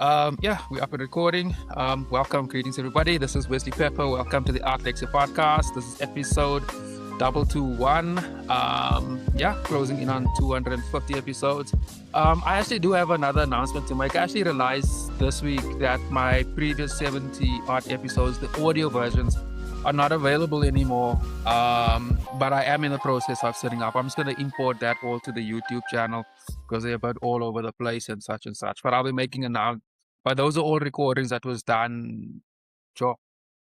Yeah, we're up and recording. Welcome, greetings, everybody. This is Wesley Pepper. Welcome to the Lexcia podcast. This is episode 221. Yeah, closing in on 250 episodes. I actually do have another announcement to make. I actually realized this week that my previous 70 odd episodes, the audio versions, are not available anymore. But I am in the process of setting up. I'm just going to import that all to the YouTube channel because they're about all over the place and such and such. But I'll be making an announcement. But those are all recordings that was done, sure,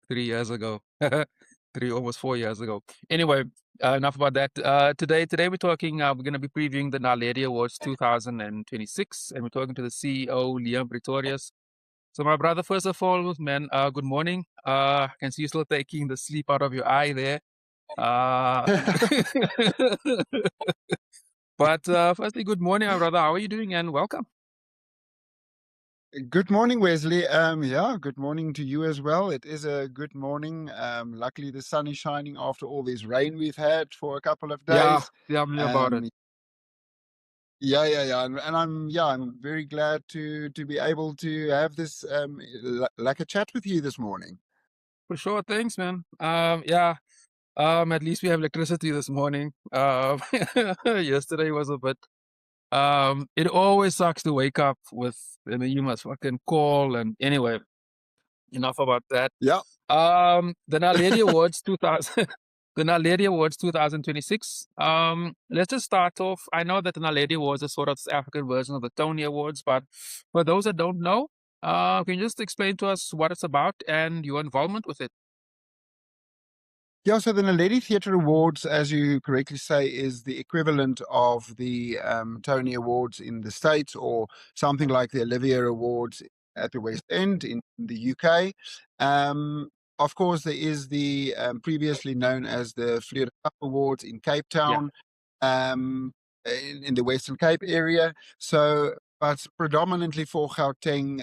3 years ago, almost 4 years ago. Anyway, enough about that. Today we're talking. We're going to be previewing the Naledi Awards 2026, and we're talking to the CEO, Lihan Pretorius. So, my brother, first of all, man, good morning. I can see you still taking the sleep out of your eye there. But firstly, good morning, my brother. How are you doing? And welcome. Good morning, Wesley. Yeah, good morning to you as well. It is a good morning. Luckily, the sun is shining after all this rain we've had for a couple of Yeah, days. tell me about it. Yeah. I'm very glad to be able to have this like a chat with you this morning. For sure. Thanks, man. Yeah. At least we have electricity this morning. Yesterday was a bit. It always sucks to wake up with. I mean, you must fucking call and anyway. Enough about that. Yeah. The Naledi Awards 2000. The Naledi Awards 2026. Let's just start off. I know that the Naledi Awards is sort of the African version of the Tony Awards, but for those that don't know, can you just explain to us what it's about and your involvement with it? Yeah, so the Naledi Theatre Awards, as you correctly say, is the equivalent of the Tony Awards in the States, or something like the Olivier Awards at the West End in the UK. Of course, there is the previously known as the Fleur Cup Awards in Cape Town, in the Western Cape area. So, but predominantly for Gauteng,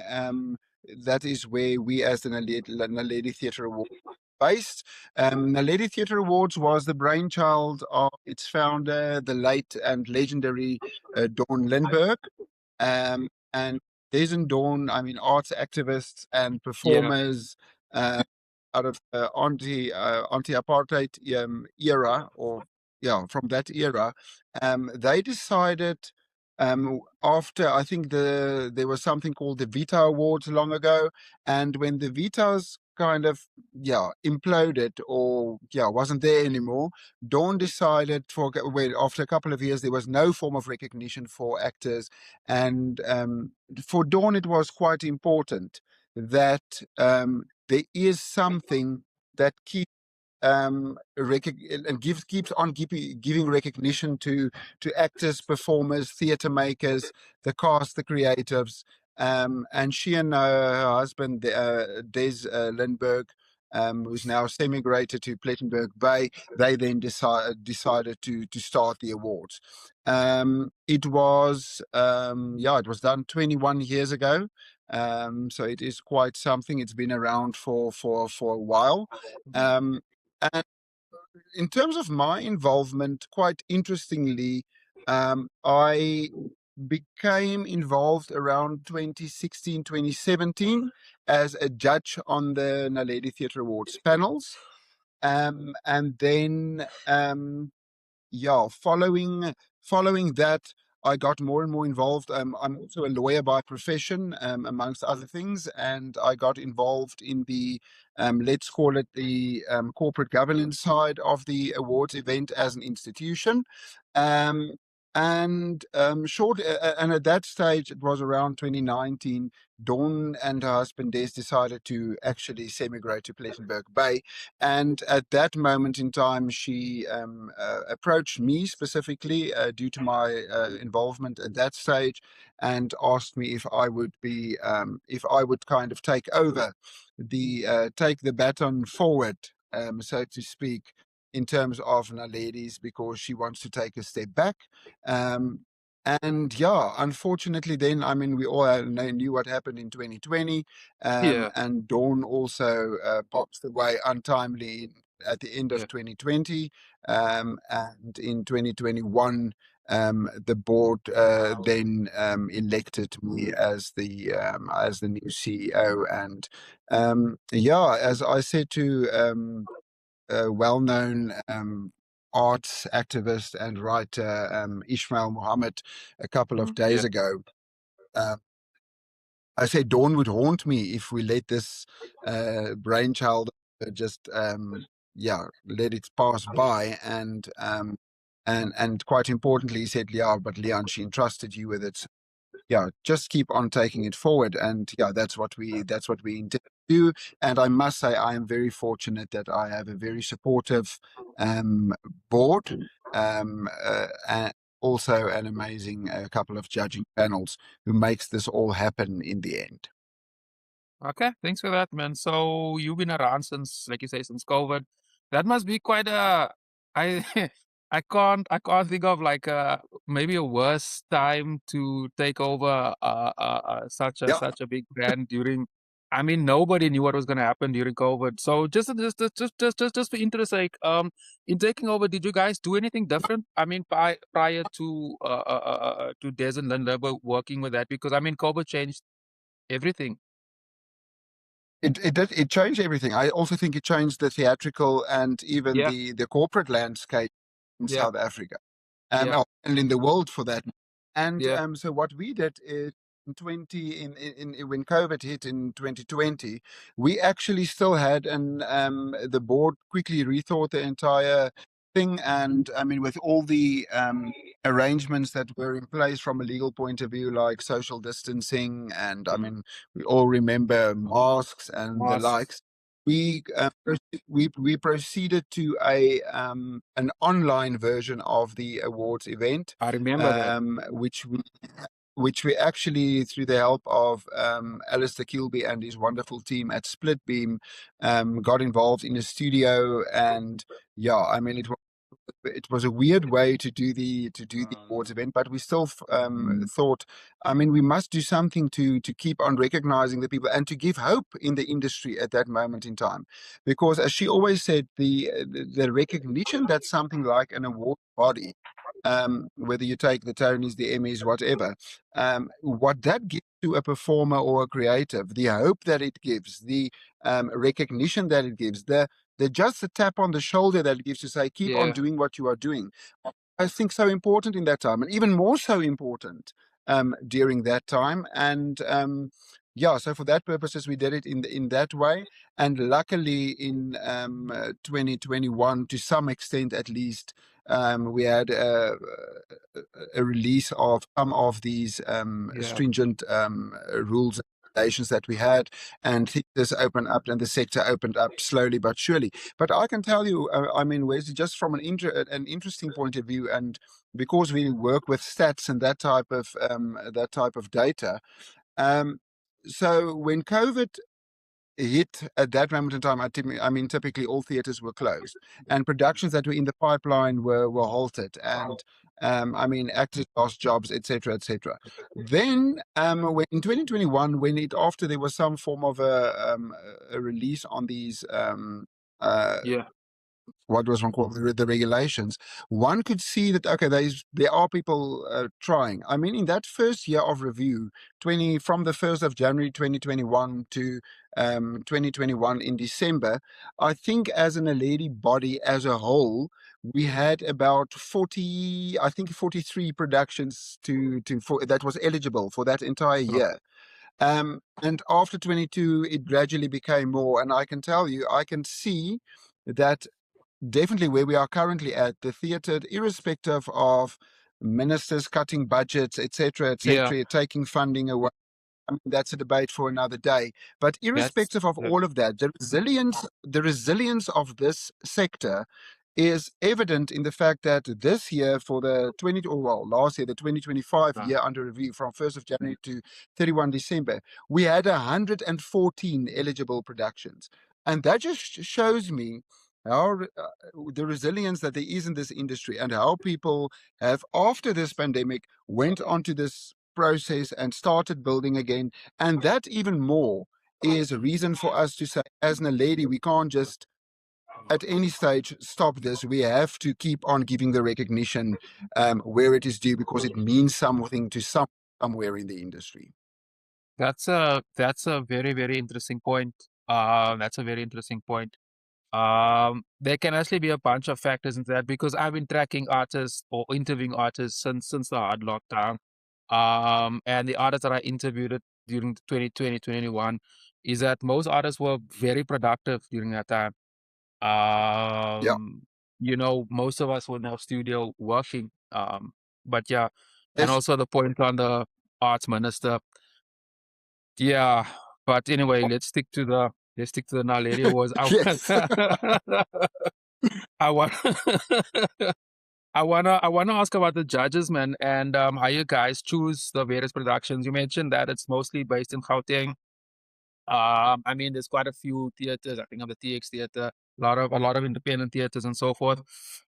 that is where we as the Naledi Theatre Awards based. Naledi Theatre Awards was the brainchild of its founder, the late and legendary Dawn Lindbergh. And Des and Dawn, I mean, arts activists and performers out of anti-apartheid era, or from that era, they decided after, I think there was something called the Vita Awards long ago, and when the Vitas kind of imploded, or wasn't there anymore, Dawn decided after a couple of years there was no form of recognition for actors, and for Dawn it was quite important that there is something that keeps and keeps on giving recognition to actors, performers, theatre makers, the cast, the creatives. And she and her husband, Des Lindbergh, who's now semi-migrated to Plettenberg Bay, they then decided to start the awards. It was done 21 years ago. So it is quite something. It's been around for a while. And in terms of my involvement, quite interestingly, I became involved around 2016, 2017 as a judge on the Naledi Theatre Awards panels. And then, following that, I got more and more involved. I'm also a lawyer by profession, amongst other things, and I got involved in the, let's call it the corporate governance side of the awards event as an institution. And at that stage, it was around 2019, Dawn and her husband Des decided to actually semigrate to Plettenberg Bay. And at that moment in time, she approached me specifically due to my involvement at that stage, and asked me if I would kind of take over take the baton forward, so to speak, in terms of Naledi's, because she wants to take a step back. Unfortunately, then, I mean, we all knew what happened in 2020, and Dawn also passed away untimely at the end of 2020, and in 2021, the board then elected me as the new CEO. And yeah, as I said to a well-known arts activist and writer, Ishmael Muhammad, a couple of Yeah. days ago, uh, I said Dawn would haunt me if we let this brainchild just yeah, let it pass by. And quite importantly, he said, yeah, but Lihan, she entrusted you with it. So, yeah, just keep on taking it forward. And yeah, that's what we intend to do. And I must say, I am very fortunate that I have a very supportive board, and also an amazing couple of judging panels who makes this all happen in the end. Okay, thanks for that, man. So you've been around since, like you say, since COVID. That must be quite a. I I can't think of like maybe a worse time to take over Yeah, such a big brand during. I mean, nobody knew what was going to happen during COVID. So just for interest sake, in taking over, did you guys do anything different? I mean, prior to Des and Linda working with that, because I mean, COVID changed everything. it changed everything. I also think it changed the theatrical and even Yeah, the corporate landscape in yeah, South Africa, yeah, and in the world for that. And yeah, so what we did is when COVID hit in 2020, we actually still had the board quickly rethought the entire thing. And I mean, with all the arrangements that were in place from a legal point of view, like social distancing, and I mm, mean, we all remember masks and the masks. likes. We we proceeded to a an online version of the awards event, I remember that. which we actually, through the help of Alistair Kilby and his wonderful team at Splitbeam, got involved in a studio. And yeah, I mean, it was a weird way to do the awards event, but we still thought, I mean, we must do something to keep on recognizing the people and to give hope in the industry at that moment in time, because as she always said, the recognition that something like an award body, whether you take the Tonys, the Emmys, whatever, what that gives to a performer or a creative, the hope that it gives, the recognition that it gives, the just a tap on the shoulder that it gives to say, keep on Yeah, doing what you are doing, I think so important in that time, and even more so important during that time. And yeah, so for that purposes, we did it in that way. And luckily, in 2021, to some extent at least, we had a release of some of these yeah, stringent rules and regulations that we had, and things opened up, and the sector opened up slowly but surely. But I can tell you, I mean, Wesley, just from an interesting point of view, and because we work with stats and that type of data, um, so when COVID hit at that moment in time, I mean, typically all theaters were closed, and productions that were in the pipeline were halted, and I mean, actors lost jobs, etc., etc. Then, when in 2021, when it after there was some form of a release on these uh, yeah, what was one called the regulations, one could see that okay, there are people trying. I mean, in that first year of review, 20 from the 1st of January 2021 to 2021 in December, I think as an Naledi body as a whole, we had about 40, I think 43 productions that was eligible for that entire oh, year. And after 22, it gradually became more. And I can tell you, I can see that definitely where we are currently at, the theatre, irrespective of ministers cutting budgets, yeah. etc., taking funding away. I mean, that's a debate for another day. But That's irrespective of that, all of that, the resilience of this sector is evident in the fact that this year, for the 20, or well, last year, the 2025 uh, year under review, from 1st of January to 31 December, we had 114 eligible productions. And that just shows me how the resilience that there is in this industry, and how people have, after this pandemic, went onto this process and started building again. And that even more is a reason for us to say, as Naledi, we can't just at any stage stop this. We have to keep on giving the recognition where it is due, because it means something to somewhere in the industry. That's a very, very interesting point. That's a very interesting point. There can actually be a bunch of factors into that, because I've been tracking artists or interviewing artists since the hard lockdown. And the artists that I interviewed during 2020, 2021 is that most artists were very productive during that time. Yeah. Most of us were in our studio working. But yeah, and Yes. also the point on the arts minister. Yeah, but anyway, let's stick to the Naledi Awards. Yes. I want I wanna ask about the judges, man, and how you guys choose the various productions. You mentioned that it's mostly based in Gauteng. I mean, there's quite a few theaters. I think of the TX Theater, a lot of independent theaters and so forth.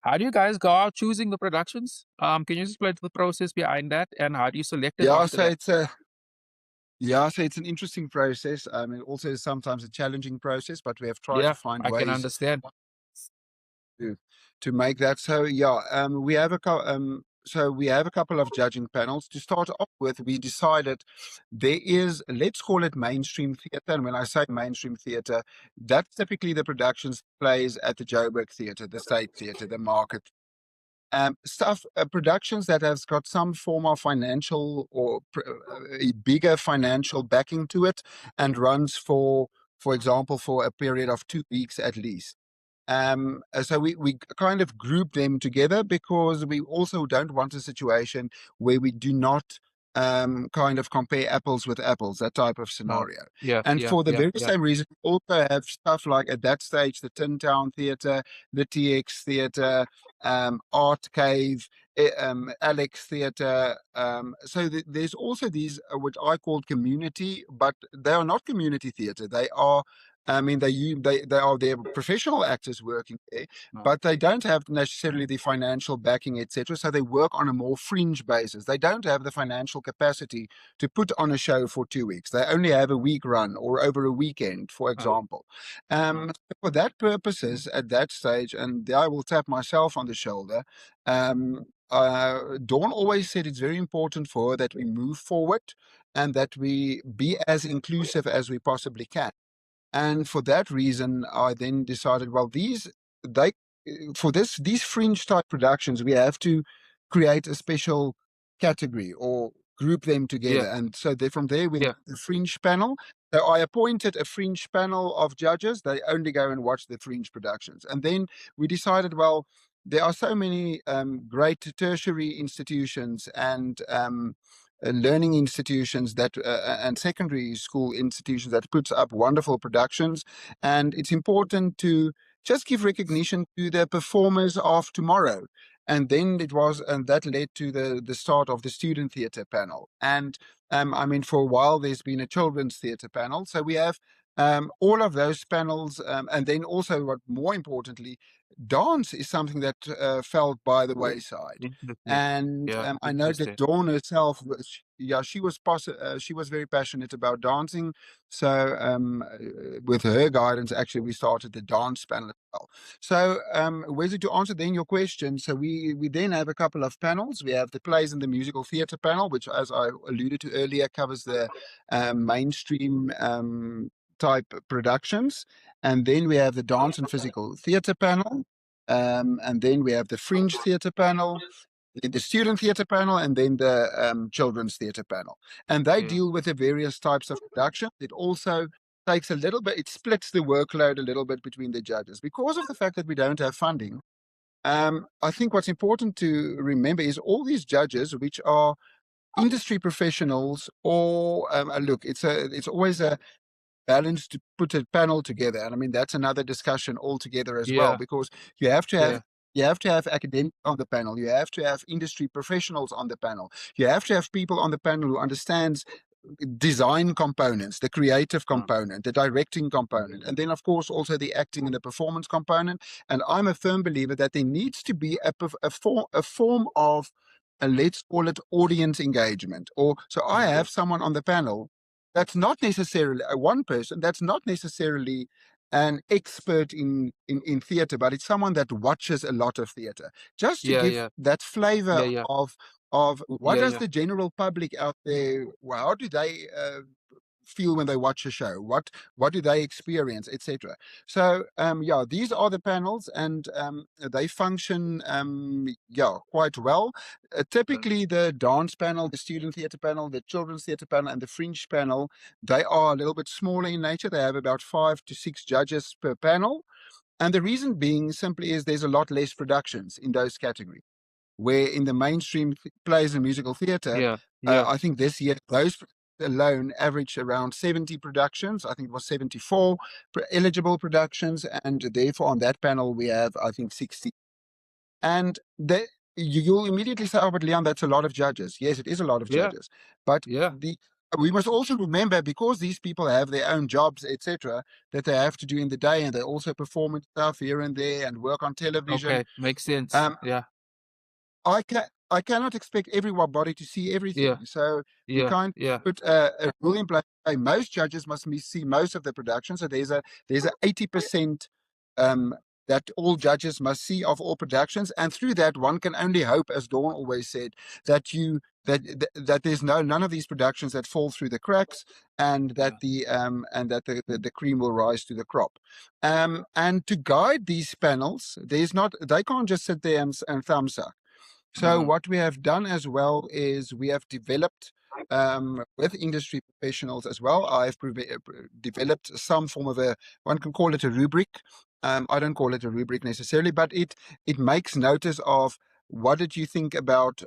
How do you guys go out choosing the productions? Can you explain the process behind that, and how do you select it Yeah. after So that? it's a Yeah, so it's an interesting process. It also is sometimes a challenging process, but we have tried to Yeah, find I can ways understand. to to make that. So yeah, we have a couple of judging panels. To start off with, we decided there is, let's call it mainstream theatre. And when I say mainstream theatre, that's typically the productions plays at the Joburg Theatre, the State Theatre, the Market. Productions that has got some form of financial or a bigger financial backing to it, and runs for example, for a period of 2 weeks at least. So we kind of group them together, because we also don't want a situation where we do not kind of compare apples with apples, that type of Oh, scenario. yeah, And yeah, for the yeah, very yeah, same reason, we also have stuff like, at that stage, the Tin Town Theatre, the TX Theatre, Art Cave, Alex Theatre. There's also these, which I call community, but they are not community theatre. They are, I mean, they are their professional actors working there, no, but they don't have necessarily the financial backing, etc. So they work on a more fringe basis. They don't have the financial capacity to put on a show for 2 weeks. They only have a week run or over a weekend, for no, example. For that purposes, at that stage, and I will tap myself on the shoulder. Dawn always said it's very important for her that we move forward and that we be as inclusive as we possibly can. And for that reason, I then decided, well, they, for these fringe type productions, we have to create a special category or group them yeah, together. And so from there, we yeah, the fringe panel. So I appointed a fringe panel of judges. They only go and watch the fringe productions. And then we decided, well, there are so many great tertiary institutions and learning institutions and secondary school institutions that puts up wonderful productions, and it's important to just give recognition to the performers of tomorrow. And then and that led to the start of the student theatre panel. And I mean, for a while there's been a children's theatre panel. So we have all of those panels, and then also, what more importantly, dance is something that fell by the wayside. interesting. And Yeah, I know that interesting. Dawn herself, she was very passionate about dancing. So with her guidance, actually, we started the dance panel as well. So Wesley, to answer then your question, so we then have a couple of panels. We have the plays and the musical theatre panel, which, as I alluded to earlier, covers the mainstream type productions. And then we have the dance and physical theatre panel. And then we have the fringe theatre panel, the student theatre panel, and then the children's theatre panel. And they Yeah, deal with the various types of production. It also takes a little bit, it splits the workload a little bit between the judges. Because of the fact that we don't have funding, I think what's important to remember is all these judges, which are industry professionals, or look, it's always a balance to put a panel together. And I mean, that's another discussion altogether as well, yeah, because you have to have yeah, you have to have academics on the panel. You have to have industry professionals on the panel. You have to have people on the panel who understands design components, the creative component, the directing component, and then of course also the acting and the performance component. And I'm a firm believer that there needs to be a form of, let's call it, audience engagement. Or so I okay, have someone on the panel that's not necessarily one person, that's not necessarily an expert in theater, but it's someone that watches a lot of theater, just to Yeah, give yeah, that flavor yeah, yeah, of what yeah, does yeah. the general public out there, how do they feel when they watch a show, what do they experience, etc. So yeah, these are the panels, and they function yeah, quite well. Typically the dance panel, the student theater panel, the children's theater panel, and the fringe panel, they are a little bit smaller in nature. They have about 5 to 6 judges per panel, and the reason being simply is there's a lot less productions in those categories, where in the mainstream plays and musical theatre, Yeah, yeah. I think this year those alone average around 70 productions. I think it was 74 eligible productions, and therefore on that panel we have, I think, 60. And you'll immediately say, oh, but Lihan, that's a lot of judges. Yes, it is a lot of Yeah, judges. But yeah. we must also remember, because these people have their own jobs, etc., that they have to do in the day, and they also perform and stuff here and there and work on television. Okay, makes sense. Um, Yeah, I cannot expect everybody to see yeah, everything. So we yeah, can't yeah. put a rule in place. Most judges must see most of the production. So there's a 80% um, that all judges must see of all productions, and through that one can only hope, as Dawn always said, that that there's none of these productions that fall through the cracks, and that Yeah, the cream will rise to the crop. And to guide these panels, they can't just sit there and thumbs up. So mm, what we have done as well is we have developed with industry professionals as well. I've developed some form of one can call it a rubric. I don't call it a rubric necessarily, but it makes notice of what did you think about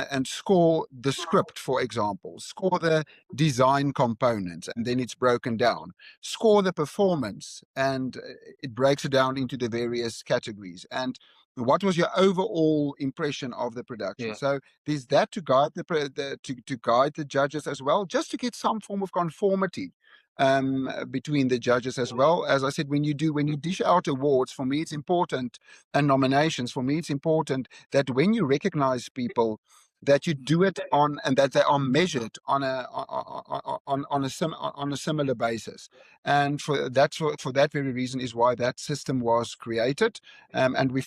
and score the script, for example, score the design components, and then it's broken down. Score the performance, and it breaks it down into the various categories. And what was your overall impression of the production? yeah, So there's that to guide to guide the judges as well, just to get some form of conformity between the judges as well. As I said, when you dish out awards, for me it's important, and nominations, for me it's important that when you recognize people, that you do it on, and that they are measured on a similar basis. And for that very reason is why that system was created. And we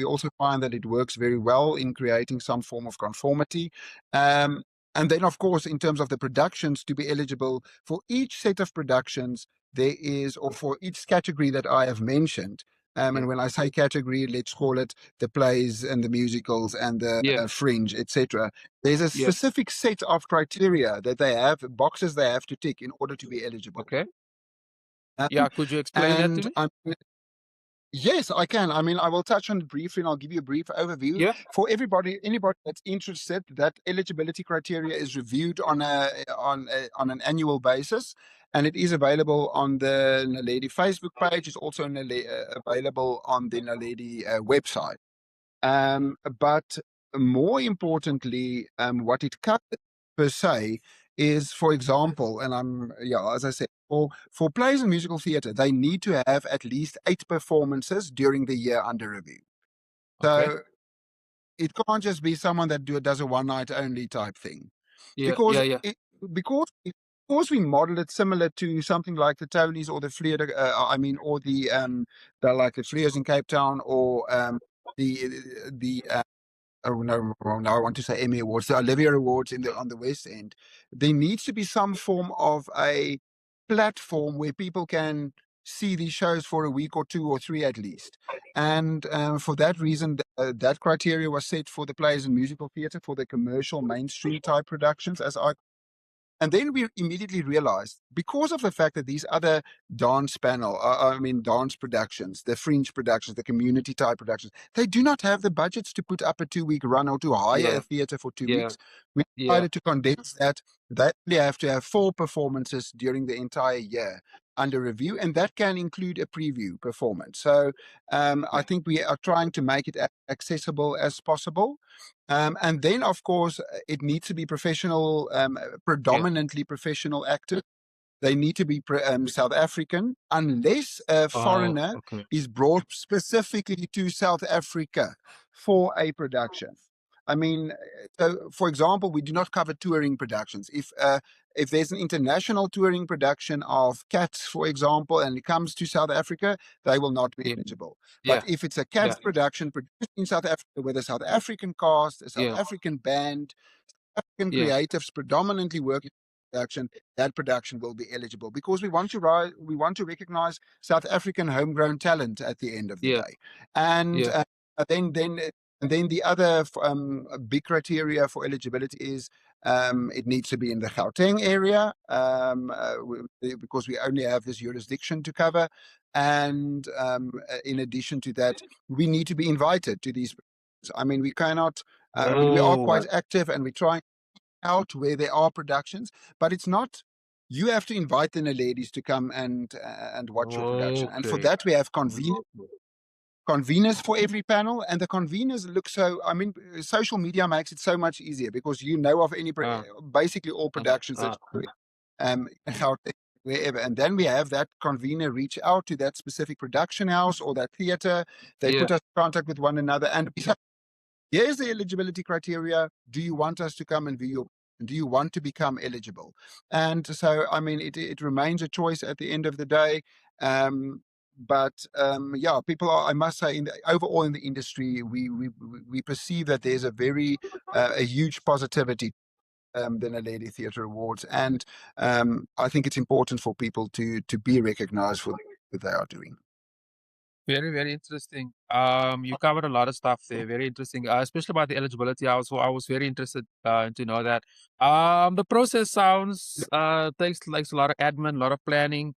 also find that it works very well in creating some form of conformity. And then, of course, in terms of the productions to be eligible, for each set of productions, there is, or for each category that I have mentioned, yeah, and when I say category, let's call it the plays and the musicals and the yeah, fringe, etc. There's a yeah. specific set of criteria that they have, boxes they have to tick in order to be eligible. Okay. Um, Yeah, could you explain that to and me? Yes, I can. I mean, I will touch on it briefly, and I'll give you a brief overview Yeah. for anybody that's interested. That eligibility criteria is reviewed on an annual basis, and it is available on the Naledi Facebook page. It's also available on the Naledi website. But more importantly, what it covers per se is, for example, and yeah, as I said, for plays and musical theatre, they need to have at least 8 performances during the year under review. Okay. So it can't just be someone that does a one night only type thing, Yeah, because yeah, yeah. because we model it similar to something like the Tonys or the Vleer, or the like the Vleers in Cape Town, or the the oh no, well, now I want to say Emmy Awards, the Olivia Awards on the West End. There needs to be some form of a platform where people can see these shows for a week or 2 or 3 at least. And for that reason, that criteria was set for the plays and musical theatre, for the commercial mainstream type productions, and then we immediately realized, because of the fact that these other dance productions, the fringe productions, the community type productions, they do not have the budgets to put up a 2 week run or to hire a Yeah, theater for two yeah, weeks. We yeah, decided to condense that. They only have to have 4 performances during the entire year under review, and that can include a preview performance. So I yeah, think we are trying to make it accessible as possible. And then, of course, it needs to be professional, yeah. predominantly professional actors. They need to be South African, unless a Oh, foreigner okay. is brought specifically to South Africa for a production. I mean, so for example, we do not cover touring productions. If there's an international touring production of Cats, for example, and it comes to South Africa, they will not be Yeah. eligible. But Yeah. if it's a Yeah. Cats production produced in South Africa with a South African cast, a South Yeah. African band, African Yeah. creatives predominantly work in production, that production will be eligible because we want to recognize South African homegrown talent at the end of the Yeah. day. And Yeah. then and then the other big criteria for eligibility is it needs to be in the Gauteng area because we only have this jurisdiction to cover. And in addition to that, we need to be invited to these. I mean, we cannot. I mean, we are quite Oh, active and we try out where there are productions, but it's not. You have to invite the ladies to come and watch your production, and for okay. that we have conveners for every panel, and the conveners look so. I mean, social media makes it so much easier because you know of Uh, basically all uh, productions that uh, out there, wherever, and then we have that convener reach out to that specific production house or that theater. They yeah. put us in contact with one another, and we say, here's the eligibility criteria. Do you want us to come and view your? Do you want to become eligible? And so, I mean, it remains a choice at the end of the day. But yeah, people are. I must say, overall in the industry, we perceive that there's a very a huge positivity. The Naledi Theatre Awards, and I think it's important for people to be recognised for what they are doing. Very, very interesting. You covered a lot of stuff there. Very interesting, especially about the eligibility. I was very interested to know that. The process sounds takes a lot of admin, a lot of planning.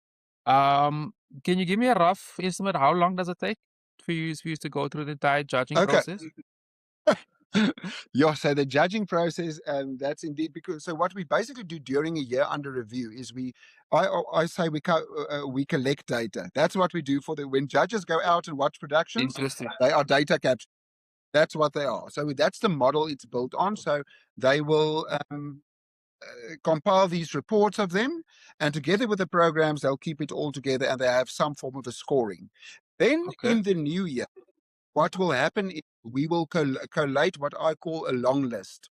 Um, can you give me a rough estimate? How long does it take for you to go through the entire judging Okay. process? Yeah, so the judging process, that's indeed because so what we basically do during a year under review is I say we collect data. That's what we do for the when judges go out and watch productions, Interesting. they are data capture. That's what they are. So that's the model it's built on. So they will compile these reports of them, and together with the programs, they'll keep it all together, and they have some form of a scoring. Then Okay. in the new year, what will happen is we will collate what I call a long list.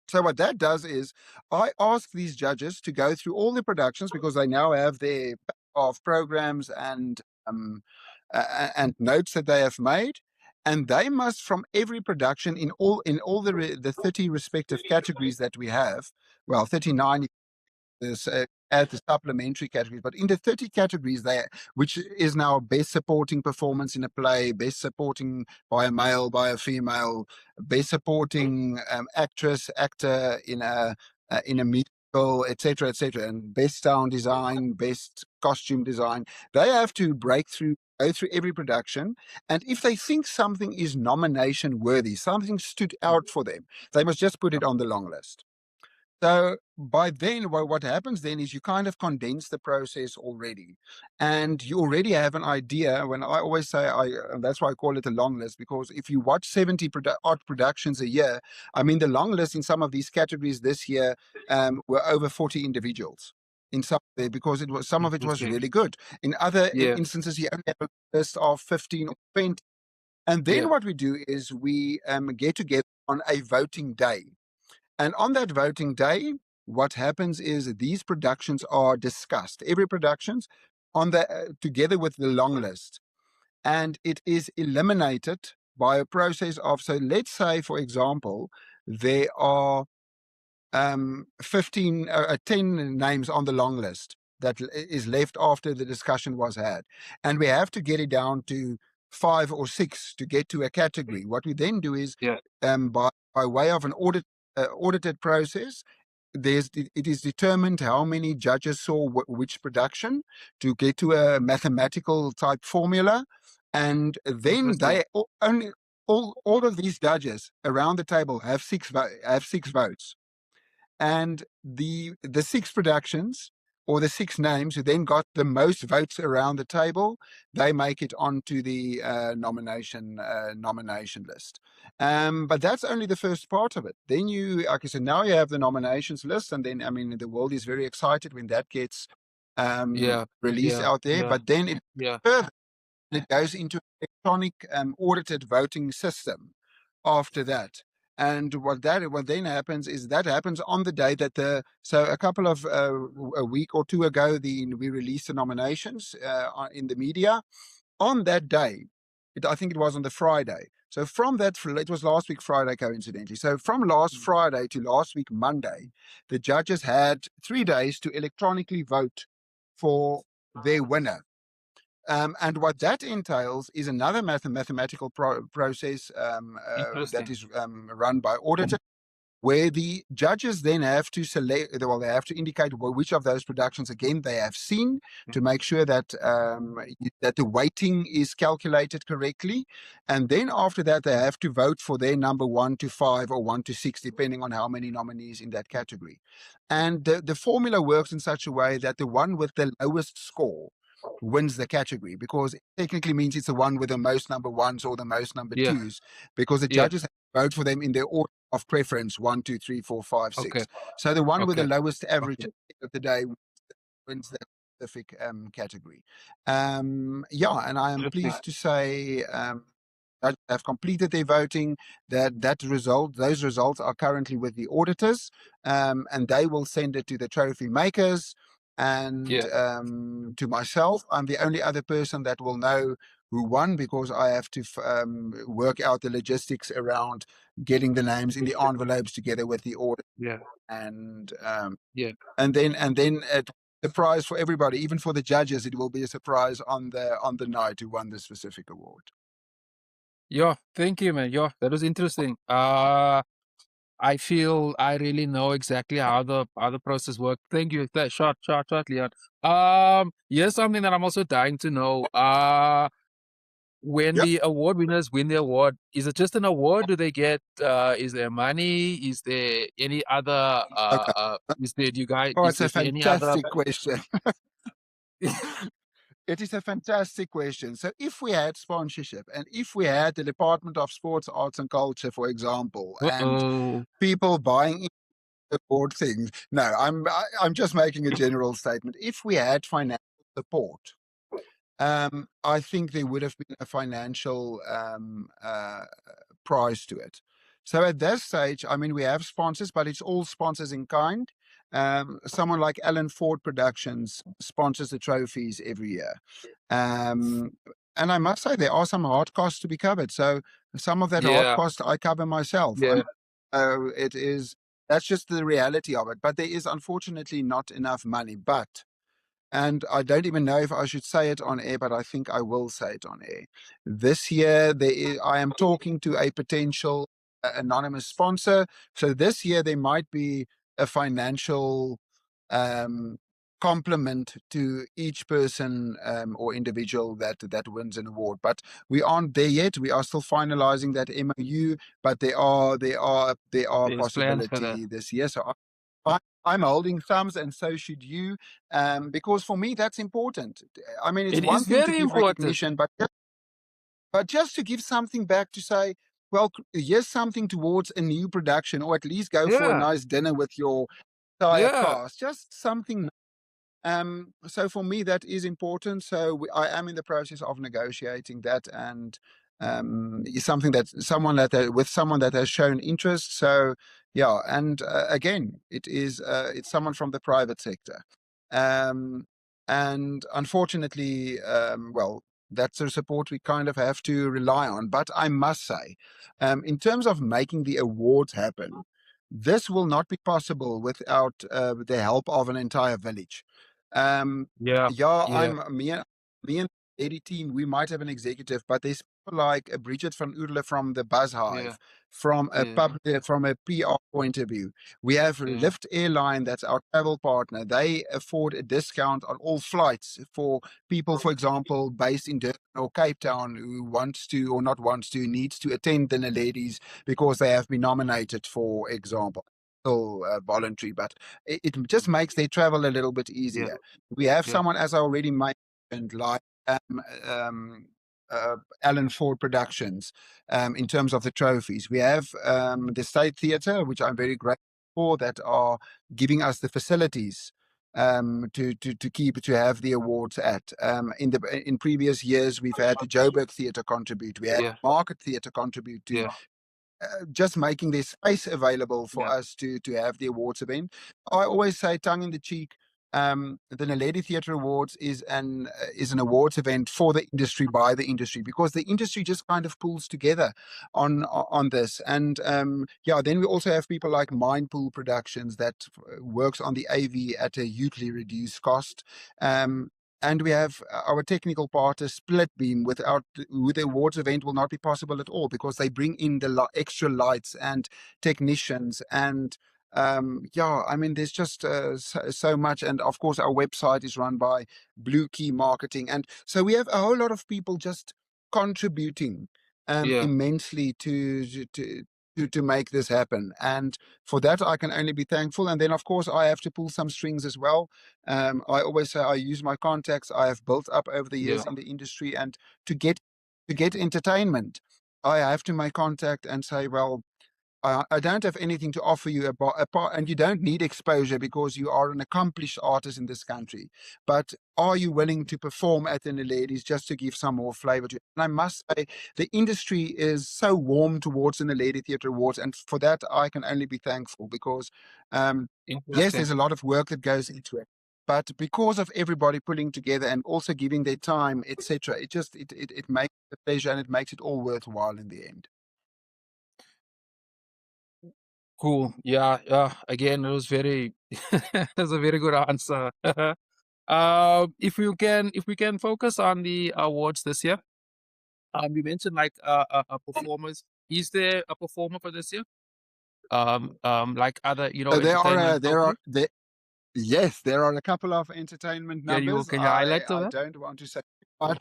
So what that does is I ask these judges to go through all the productions because they now have their of programs and notes that they have made, and they must from every production in all the 30 respective categories that we have, well 39 this add the supplementary categories, but in the 30 categories there, which is now best supporting performance in a play, best supporting by a male, by a female, best supporting actress, actor in a musical, etc., etc., and best sound design, best costume design. They have to go through every production, and if they think something is nomination worthy, something stood out for them, they must just put it on the long list. So by then, what happens then is you kind of condense the process already, and you already have an idea. When I always say, that's why I call it a long list, because if you watch 70 odd productions a year, I mean, the long list in some of these categories this year were over 40 individuals in some there because some of it was Interesting. really good. In other Yeah. instances, you only have a list of 15 or 20. And then Yeah. what we do is we get together on a voting day. And on that voting day, what happens is these productions are discussed. Every productions on the together with the long list, and it is eliminated by a process of. So let's say, for example, there are 10 names on the long list that is left after the discussion was had, and we have to get it down to 5 or 6 to get to a category. What we then do is Yeah. by way of an audited process, it is determined how many judges saw which production to get to a mathematical type formula, and then Interesting. all of these judges around the table have six votes, and the 6 productions or the 6 names who then got the most votes around the table, they make it onto the nomination list. But that's only the first part of it. Then like I said, now you have the nominations list, and then I mean the world is very excited when that gets Yeah. released Yeah. out there. Yeah. But then Yeah. it goes into an electronic audited voting system after that. And what then happens is that happens on the day that so a couple of a week or two ago, we released the nominations in the media. On that day, I think it was on the Friday. So from that, it was last week Friday, coincidentally. So from last Friday to last week Monday, the judges had 3 days to electronically vote for their winner. And what that entails is another mathematical process that Interesting. is run by auditors, where the judges then have to select, well, they have to indicate which of those productions, again, they have seen to make sure that that the weighting is calculated correctly. And then after that, they have to vote for their number 1 to 5 or 1 to 6, depending on how many nominees in that category. And the formula works in such a way that the one with the lowest score wins the category, because it technically means it's the one with the most number ones or the most number Yeah. twos, because the Yeah. judges have to vote for them in their order of preference: 1, 2, 3, 4, 5, Okay. 6. So the one with the Okay. lowest average Okay. at the end of the day wins that specific category. Yeah, and I am Interesting. pleased to say that have completed their voting. Those results are currently with the auditors, and they will send it to the trophy makers and Yeah. to myself. I'm the only other person that will know who won, because I have to work out the logistics around getting the names in the envelopes together with the audit, Yeah. and Yeah. then the prize for everybody, even for the judges, it will be a surprise on the night who won the specific award. Yeah. Thank you, man. Yeah, that was interesting. I feel I really know exactly how the process works. Thank you. Short, Leon. Here's something that I'm also dying to know. When Yep. the award winners win the award, is it just an award? Do they get is there money? Is there any other Okay. Oh, it's a is there any other fantastic question. It is a fantastic question. So if we had sponsorship, and if we had the Department of Sports, Arts and Culture, for example, and uh-oh. people buying award things. No, I'm just making a general statement. If we had financial support, I think there would have been a financial price to it. So at this stage, I mean, we have sponsors, but it's all sponsors in kind. Someone like Alan Ford Productions sponsors the trophies every year. Um, and I must say, there are some hard costs to be covered. So some of that hard Yeah, cost I cover myself. yeah. It is, that's just the reality of it. But there is unfortunately not enough money. But and I don't even know if I should say it on air, but I think I will say it on air. This year, I am talking to a potential anonymous sponsor. So this year, there might be a financial um, compliment to each person or individual that wins an award. But we aren't there yet. We are still finalizing that MOU, but there are There's plans for that. possibility this year. So I'm holding thumbs, and so should you, because for me that's important. I mean, it's It one is thing to very give important. recognition, but just to give something back, to say, well, here's something towards a new production, or at least go for a Yeah, nice dinner with your entire yeah. cast. Just something. So for me, that is important. So I am in the process of negotiating that, and is something that with someone that has shown interest. So yeah, and again, it's someone from the private sector, um, and unfortunately, well, that's the support we kind of have to rely on. But I must say, in terms of making the awards happen, this will not be possible without the help of an entire village. Um, Yeah, yeah, yeah, me and the Eddie team, we might have an executive, but there's people like Bridget van Oerle from the Buzz yeah, Hive, from yeah, from a PR point of view. We have yeah, Lift Airline, that's our travel partner. They afford a discount on all flights for people, for example, based in Durban or Cape Town, who wants to, or not wants to, needs to attend the Naledi's because they have been nominated, for example. Still voluntary, but it just makes their travel a little bit yeah, easier. We have yeah, someone, as I already mentioned, like um, um, Alan Ford Productions, in terms of the trophies. We have the State Theatre, which I'm very grateful for, that are giving us the facilities to have the awards at. In previous years, we've had the Joburg Theatre contribute. We had yeah, Market Theatre contribute to yeah, just making this space available for Yeah. us to have the awards event. I always say, tongue in the cheek, the Naledi Theatre Awards is an awards event for the industry by the industry, because the industry just kind of pulls together on this. And yeah, then we also have people like Mindpool Productions that works on the AV at a hugely reduced cost. And we have our technical partner Splitbeam. Without with the awards event will not be possible at all, because they bring in the extra lights and technicians. And yeah, I mean, there's just so much. And of course, our website is run by Blue Key Marketing. And so we have a whole lot of people just contributing Yeah. immensely to make this happen. And for that, I can only be thankful. And then, of course, I have to pull some strings as well. I always say I use my contacts I have built up over the years Yeah. in the industry, and to get entertainment, I have to make contact and say, well, I don't have anything to offer you apart, and you don't need exposure because you are an accomplished artist in this country. But are you willing to perform at the Naledi's just to give some more flavor to it? And I must say, the industry is so warm towards the Naledi Theatre Awards, and for that I can only be thankful, because yes, Interesting. there's a lot of work that goes into it. But because of everybody pulling together and also giving their time, etc., it makes it a pleasure, and it makes it all worthwhile in the end. Cool. Yeah. Yeah. Again, it was very, it was a very good answer. If we can focus on the awards this year. You mentioned like performers. Is there a performer for this year? Like other, So entertainment companies. yes, there are a couple of entertainment numbers. Can you highlight to I that? don't want to say much.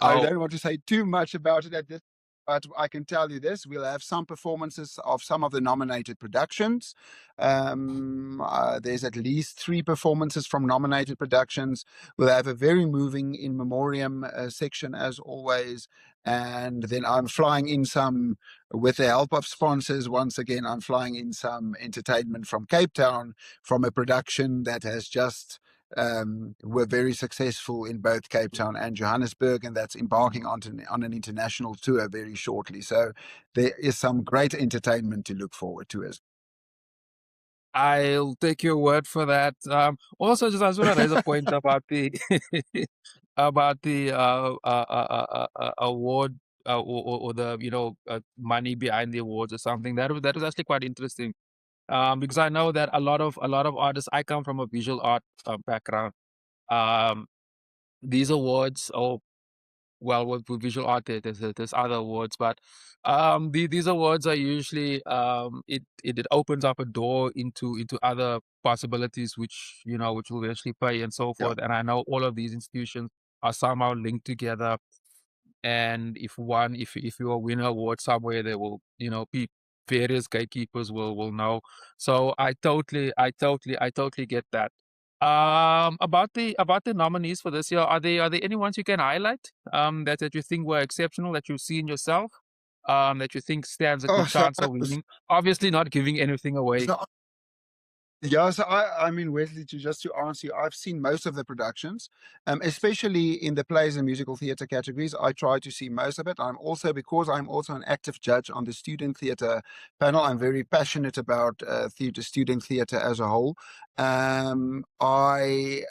I Oh, don't want to say too much about it at this, but I can tell you this: we'll have some performances of some of the nominated productions. There's at least 3 performances from nominated productions. We'll have a very moving in memoriam section as always, and then I'm flying in some, with the help of sponsors. Once again, I'm flying in some entertainment from Cape Town, from a production that has just were very successful in both Cape Town and Johannesburg, and that's embarking on an international tour very shortly. So there is some great entertainment to look forward to as I'll take your word for that. Also, just I just want to raise a point about the about the award or the money behind the awards or something. That was actually quite interesting. Because I know that a lot of artists. I come from a visual art background. Um, these awards, or well, with visual art, there's other awards, but these awards are usually it opens up a door into other possibilities, which which will eventually pay and so yeah. forth. And I know all of these institutions are somehow linked together. And if you win an award somewhere, there will various gatekeepers will know. So I totally get that. About the nominees for this year, are there any ones you can highlight that you think were exceptional, that you've seen yourself, that you think stands a Oh, good chance of winning? Obviously not giving anything away. so yeah, so I mean, Wesley, to answer you, I've seen most of the productions, especially in the plays and musical theatre categories. I try to see most of it. Because I'm also an active judge on the student theatre panel, I'm very passionate about student theatre as a whole. I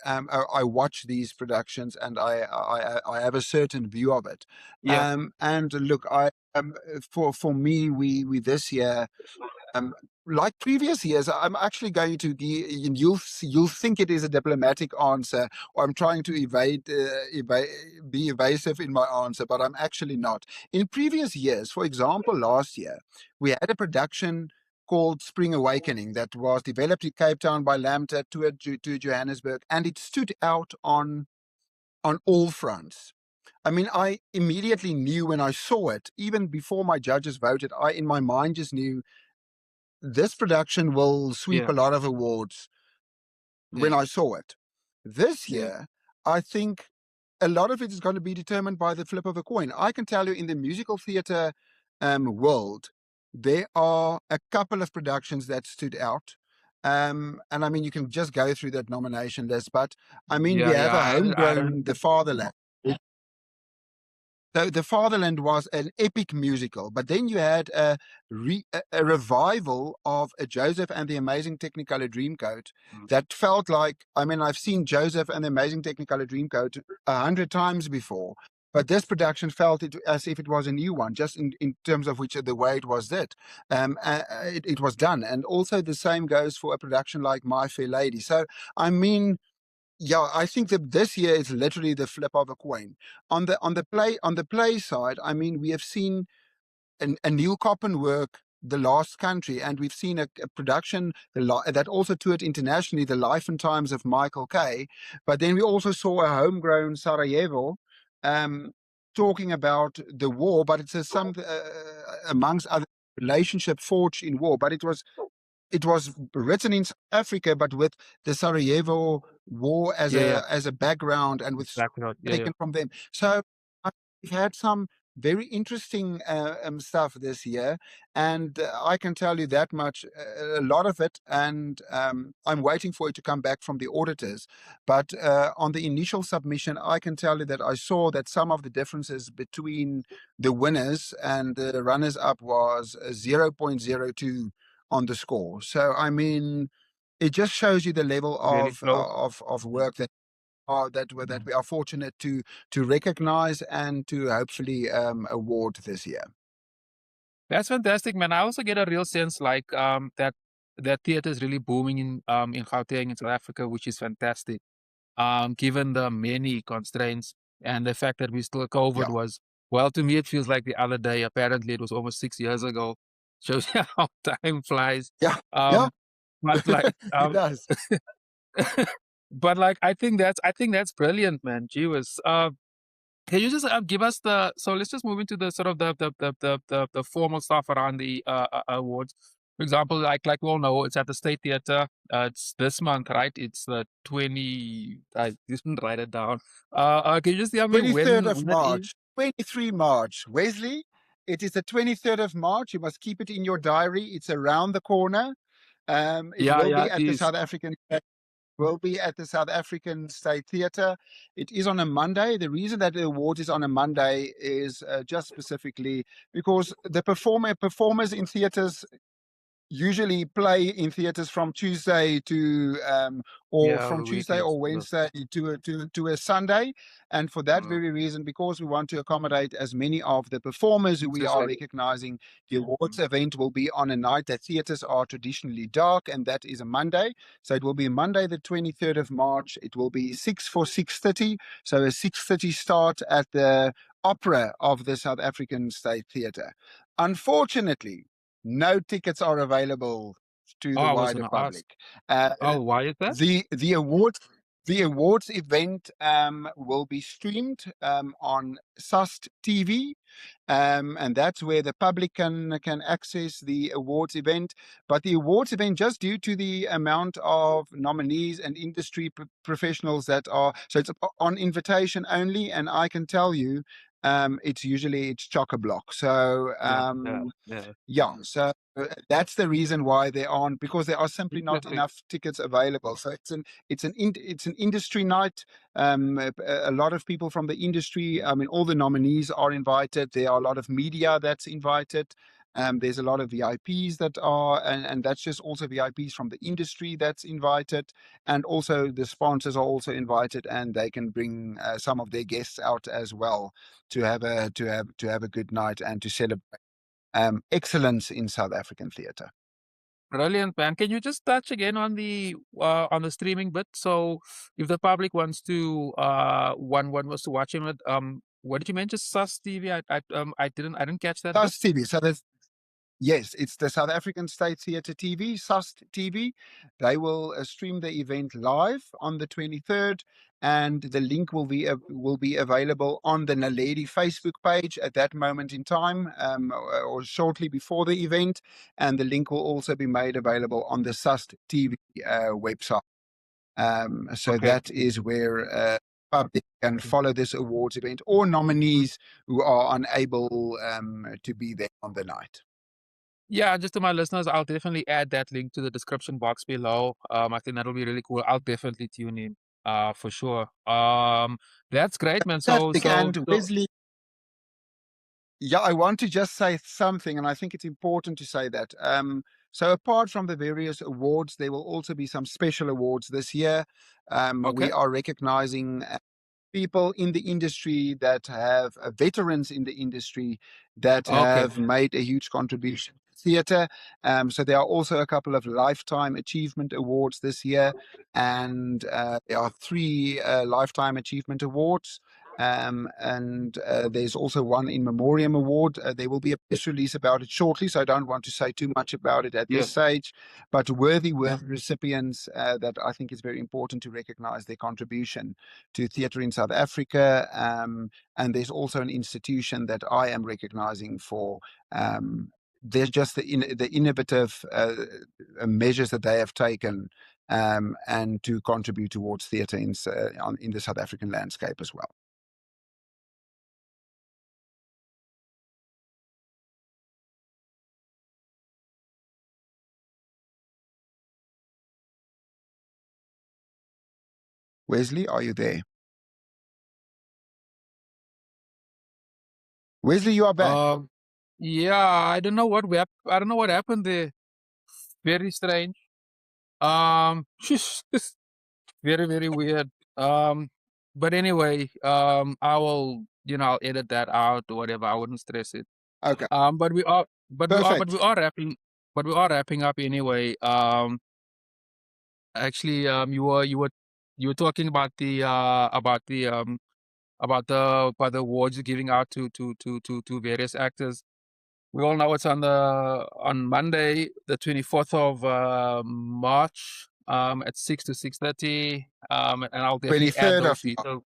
watch these productions, and I have a certain view of it. Yeah, And look, I for me, we this year, um, like previous years, I'm actually going to be, and you'll think it is a diplomatic answer, or I'm trying to be evasive in my answer, but I'm actually not. In previous years, for example, last year, we had a production called Spring Awakening that was developed in Cape Town by Lambda to Johannesburg, and it stood out on all fronts. I mean, I immediately knew when I saw it, even before my judges voted, I in my mind just knew this production will sweep yeah, a lot of awards when yeah, I saw it. This yeah, year, I think a lot of it is going to be determined by the flip of a coin. I can tell you, in the musical theatre world, there are a couple of productions that stood out. And I mean, you can just go through that nomination list, but I mean, we yeah, have yeah. a I don't. homegrown The Fatherland. So the Fatherland was an epic musical, but then you had a revival of a Joseph and the Amazing Technicolor Dreamcoat that felt like, I mean, I've seen Joseph and the Amazing Technicolor Dreamcoat 100 times before, but this production felt it as if it was a new one, just in terms of which the way it was it was done. And also the same goes for a production like My Fair Lady. So, I mean, yeah, I think that this year is literally the flip of a coin. On the play side, I mean, we have seen a Neil Coppen work, The Last Country, and we've seen a production that also toured internationally, The Life and Times of Michael Kay. But then we also saw a homegrown Sarajevo um, talking about the war, but it's amongst other relationship forged in war. But it was written in South Africa, but with the Sarajevo war Yeah, yeah, as a background and with background. Yeah, yeah. taken from them. So we've had some very interesting stuff this year, and I can tell you that much, a lot of it, and I'm waiting for it to come back from the auditors. But on the initial submission, I can tell you that I saw that some of the differences between the winners and the runners-up was 0.02 on the score. So, I mean, it just shows you the level Really close. of work that we are fortunate to recognize and to hopefully award this year. That's fantastic, man. I also get a real sense like that theater is really booming in Gauteng in South Africa, which is fantastic. Given the many constraints and the fact that we still COVID Yeah, was, well, to me it feels like the other day. Apparently, it was almost 6 years ago. Shows you how time flies. yeah, yeah. Um, but like, It does. but like, I think that's brilliant, man. Gee whiz. Can you just give us the so let's just move into the sort of the formal stuff around the awards. For example, like we all know, it's at the State Theatre. It's this month, right? It's the 20. I didn't write it down. Can you just tell me 23rd of when it is? March, 23 March. Wesley, it is the 23rd of March. You must keep it in your diary. It's around the corner. It Yeah, will yeah, be it at the is. South African State Theatre. It is on a Monday. The reason that the award is on a Monday is just specifically because the performers in theatres usually play in theaters from Tuesday to or Yeah, from the Tuesday weekends. or Wednesday to a Sunday, and for that Mm, very reason, because we want to accommodate as many of the performers who we are exactly. recognizing, the awards event will be on a night that theaters are traditionally dark, and that is a Monday. So it will be Monday the 23rd of March. It will be 6:30, so a 6:30 start at the opera of the South African State Theatre. Unfortunately, no tickets are available to Oh, the I was wider gonna ask. public. Uh, Oh, why is that? the awards event will be streamed on SUST TV, and that's where the public can access the awards event. But the awards event, just due to the amount of nominees and industry professionals that are, so it's on invitation only. And I can tell you, it's chock a block. So Yeah, yeah, yeah. yeah, so that's the reason why they aren't, because there are simply not Exactly. enough tickets available. So it's an industry night. A lot of people from the industry. I mean, all the nominees are invited. There are a lot of media that's invited. There's a lot of VIPs that are, and that's just also VIPs from the industry that's invited, and also the sponsors are also invited, and they can bring some of their guests out as well to have a good night and to celebrate excellence in South African theatre. Brilliant, man. Can you just touch again on the streaming bit? So if the public wants to one was to watch him at what did you mention? Sus TV? I didn't catch that bit. SUST TV. So there's yes, it's the South African State Theatre TV, SUST TV. They will stream the event live on the 23rd, and the link will be available on the Naledi Facebook page at that moment in time, or shortly before the event. And the link will also be made available on the SUST TV website. So Okay. that is where public can follow this awards event, or nominees who are unable to be there on the night. Yeah, just to my listeners, I'll definitely add that link to the description box below. I think that'll be really cool. I'll definitely tune in, for sure. That's great, man. So Fantastic. so And so Wesley, Yeah, I want to just say something, and I think it's important to say that. So apart from the various awards, there will also be some special awards this year. Okay. We are recognizing people in the industry that have veterans in the industry that Okay. have made a huge contribution to theatre. So there are also a couple of lifetime achievement awards this year, and there are three lifetime achievement awards. And there's also one in memoriam award. There will be a press release about it shortly, so I don't want to say too much about it at Yeah. this stage. But worthy recipients that I think is very important to recognize their contribution to theatre in South Africa. And there's also an institution that I am recognizing for. There's just the innovative measures that they have taken and to contribute towards theatre in the South African landscape as well. Wesley, are you there? Wesley, you are back. Yeah, I don't know what happened there. Very strange. Just very, very weird. But anyway, I will, I'll edit that out or whatever. I wouldn't stress it. Okay, But we perfect. are wrapping up anyway. Actually, you were talking about the awards you're giving out to various actors. We all know it's on Monday, the 24th of March, at 6 to 6:30. And I'll definitely add 23rd those of details.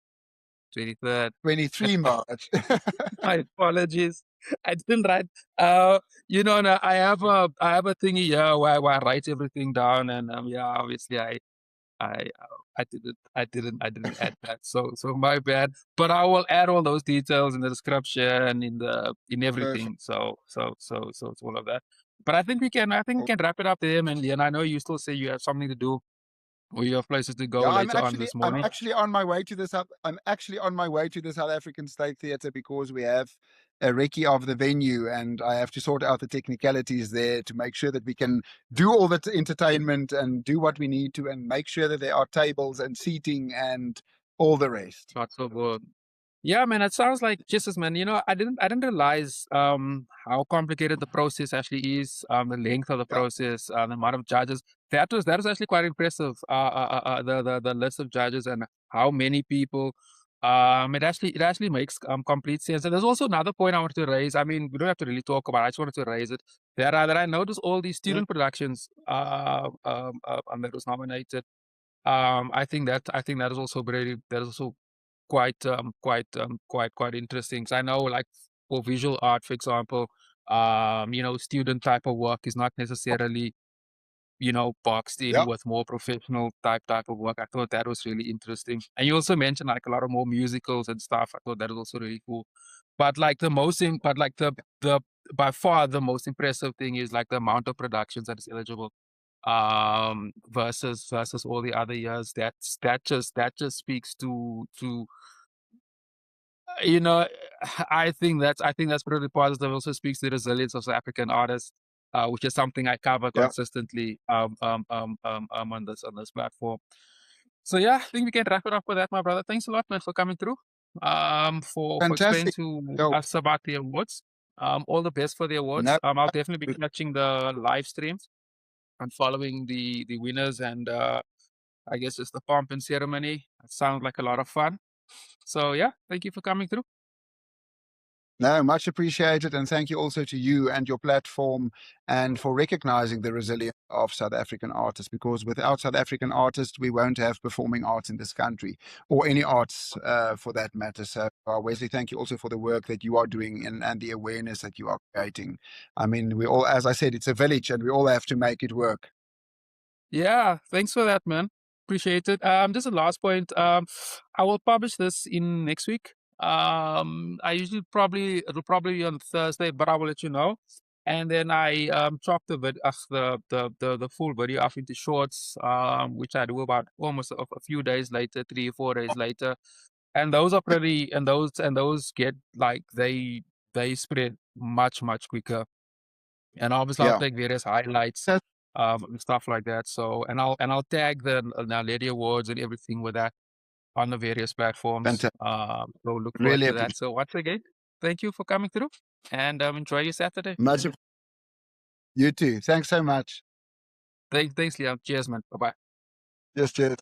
23rd. 23 March. My apologies. I didn't write. No, I have a thingy here where I write everything down, and yeah, obviously I I didn't add that. So my bad. But I will add all those details in the description, in Perfect. everything. So it's all of that. But I think we can wrap it up there, man. And I know you still say you have something to do or you have places to go Yeah, later on this I'm morning. actually on my way to the South. I'm actually on my way to the South African State Theatre because we have a recce of the venue, and I have to sort out the technicalities there to make sure that we can do all the entertainment and do what we need to, and make sure that there are tables and seating and all the rest. Not so good. Yeah, man, it sounds like Jesus, man. I didn't realize how complicated the process actually is, the length of the Yeah, process, the amount of judges. That was actually quite impressive. The list of judges and how many people. It actually makes complete sense. And there's also another point I wanted to raise. I mean, we don't have to really talk about it. I just wanted to raise it. That I noticed all these mm, student productions that was nominated. I think that is also quite interesting. 'Cause I know, like, for visual art, for example, student type of work is not necessarily, boxed in yeah, with more professional type of work. I thought that was really interesting. And you also mentioned like a lot of more musicals and stuff. I thought that was also really cool. But like the by far the most impressive thing is like the amount of productions that is eligible versus all the other years. That just speaks to you know, I think that's pretty positive. It also speaks to the resilience of South African artists, which is something I cover yeah. consistently on this platform. So yeah, I think we can wrap it up with that, my brother. Thanks a lot, man, for coming through. For explaining Fantastic. to So us about the awards. All the best for the awards. now, I'll definitely be catching the live streams and following the winners and I guess it's the pomp and ceremony. It sounds like a lot of fun. So yeah, thank you for coming through. no, much appreciated. And thank you also to you and your platform and for recognizing the resilience of South African artists, because without South African artists, we won't have performing arts in this country or any arts for that matter. So, Wesley, thank you also for the work that you are doing and the awareness that you are creating. I mean, we all, as I said, it's a village and we all have to make it work. Yeah, thanks for that, man. Appreciate it. Just a last point. I will publish this in next week. I usually it'll probably be on Thursday, but I will let you know. And then I chop the full video up into shorts, which I do about almost a few days later, 3 or 4 days later. And those are pretty, and those get like they spread much quicker. And obviously, I'll Yeah. take various highlights, That's and stuff like that. So, and I'll tag the Naledi Awards and everything with that on the various platforms. fantastic. So look forward Really to that. appreciate So once again, thank you for coming through, and enjoy your Saturday. much. You too. Thanks so much. Thanks, Liam. Cheers, man. Bye bye. Cheers.